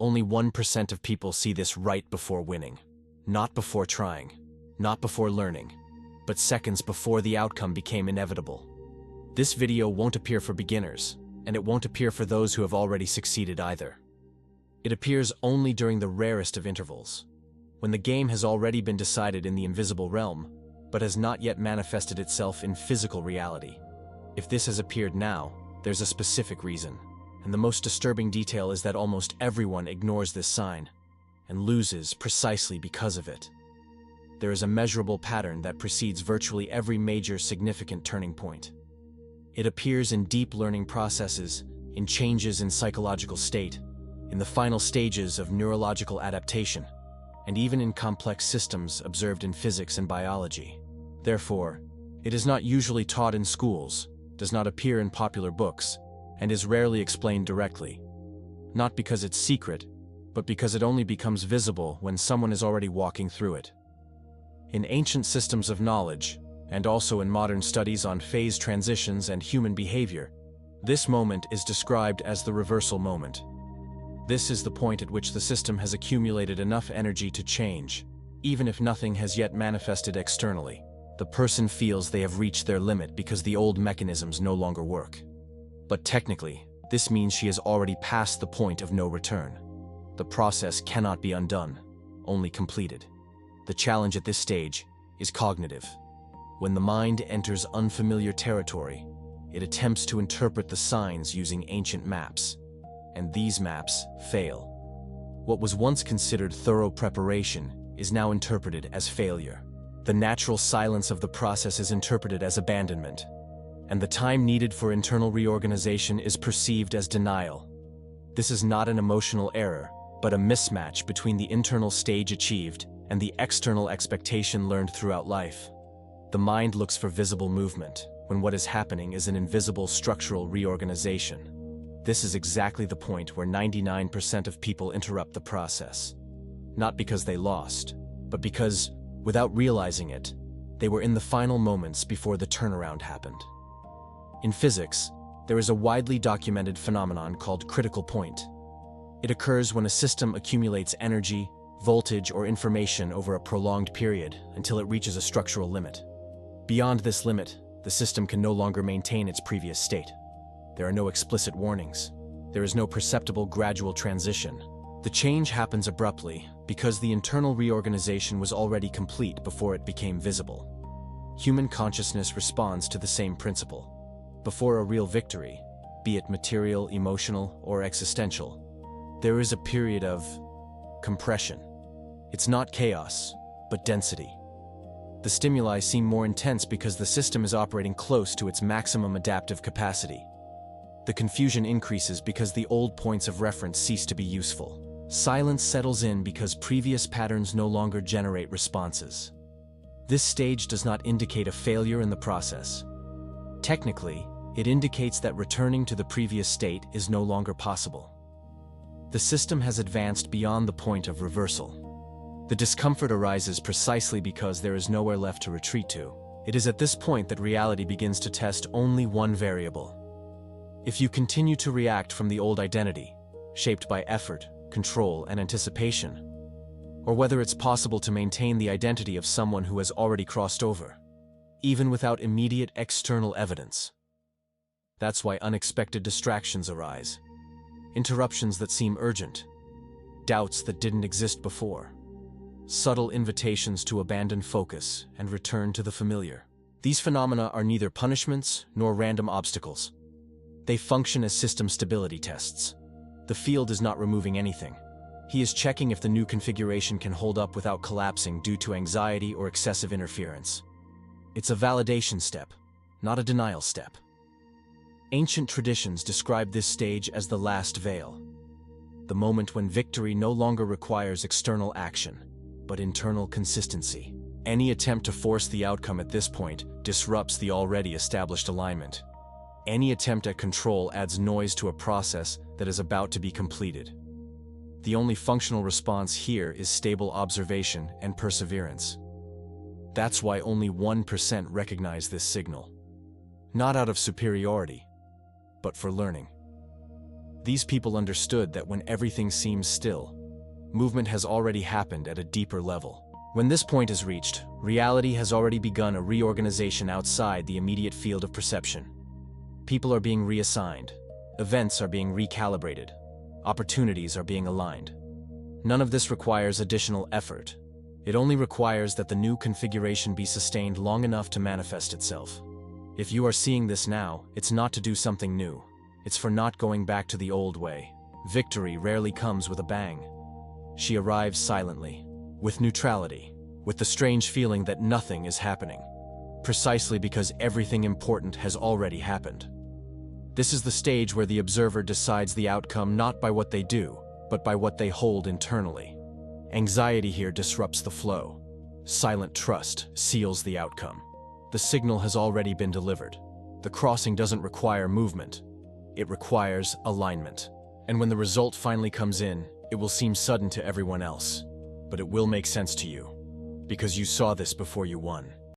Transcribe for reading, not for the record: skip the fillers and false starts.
Only 1% of people see this right before winning. Not before trying, not before learning, but seconds before the outcome became inevitable. This video won't appear for beginners, and it won't appear for those who have already succeeded either. It appears only during the rarest of intervals, when the game has already been decided in the invisible realm, but has not yet manifested itself in physical reality. If this has appeared now, there's a specific reason, and the most disturbing detail is that almost everyone ignores this sign, and loses precisely because of it. There is a measurable pattern that precedes virtually every major significant turning point. It appears in deep learning processes, in changes in psychological state, in the final stages of neurological adaptation, and even in complex systems observed in physics and biology. Therefore, it is not usually taught in schools, does not appear in popular books, and is rarely explained directly. Not because it's secret, but because it only becomes visible when someone is already walking through it. In ancient systems of knowledge, and also in modern studies on phase transitions and human behavior, this moment is described as the reversal moment. This is the point at which the system has accumulated enough energy to change, even if nothing has yet manifested externally. The person feels they have reached their limit because the old mechanisms no longer work. But technically, this means she has already passed the point of no return. The process cannot be undone, only completed. The challenge at this stage is cognitive. When the mind enters unfamiliar territory, it attempts to interpret the signs using ancient maps, and these maps fail. What was once considered thorough preparation is now interpreted as failure. The natural silence of the process is interpreted as abandonment, and the time needed for internal reorganization is perceived as denial. This is not an emotional error, but a mismatch between the internal stage achieved and the external expectation learned throughout life. The mind looks for visible movement, when what is happening is an invisible structural reorganization. This is exactly the point where 99% of people interrupt the process. Not because they lost, but because, without realizing it, they were in the final moments before the turnaround happened. In physics, there is a widely documented phenomenon called critical point. It occurs when a system accumulates energy, voltage, or information over a prolonged period until it reaches a structural limit. Beyond this limit, the system can no longer maintain its previous state. There are no explicit warnings. There is no perceptible gradual transition. The change happens abruptly because the internal reorganization was already complete before it became visible. Human consciousness responds to the same principle. Before a real victory, be it material, emotional, or existential, there is a period of compression. It's not chaos, but density. The stimuli seem more intense because the system is operating close to its maximum adaptive capacity. The confusion increases because the old points of reference cease to be useful. Silence settles in because previous patterns no longer generate responses. This stage does not indicate a failure in the process. Technically, it indicates that returning to the previous state is no longer possible. The system has advanced beyond the point of reversal. The discomfort arises precisely because there is nowhere left to retreat to. It is at this point that reality begins to test only one variable. If you continue to react from the old identity, shaped by effort, control, and anticipation, or whether it's possible to maintain the identity of someone who has already crossed over, even without immediate external evidence. That's why unexpected distractions arise, interruptions that seem urgent, doubts that didn't exist before, subtle invitations to abandon focus and return to the familiar. These phenomena are neither punishments nor random obstacles. They function as system stability tests. The field is not removing anything. He is checking if the new configuration can hold up without collapsing due to anxiety or excessive interference. It's a validation step, not a denial step. Ancient traditions describe this stage as the last veil, the moment when victory no longer requires external action, but internal consistency. Any attempt to force the outcome at this point disrupts the already established alignment. Any attempt at control adds noise to a process that is about to be completed. The only functional response here is stable observation and perseverance. That's why only 1% recognize this signal. Not out of superiority, but for learning. These people understood that when everything seems still, movement has already happened at a deeper level. When this point is reached, reality has already begun a reorganization outside the immediate field of perception. People are being reassigned, events are being recalibrated, opportunities are being aligned. None of this requires additional effort. It only requires that the new configuration be sustained long enough to manifest itself. If you are seeing this now, it's not to do something new. It's for not going back to the old way. Victory rarely comes with a bang. She arrives silently, with neutrality, with the strange feeling that nothing is happening, precisely because everything important has already happened. This is the stage where the observer decides the outcome not by what they do, but by what they hold internally. Anxiety here disrupts the flow. Silent trust seals the outcome. The signal has already been delivered. The crossing doesn't require movement. It requires alignment. And when the result finally comes in, it will seem sudden to everyone else. But it will make sense to you, because you saw this before you won.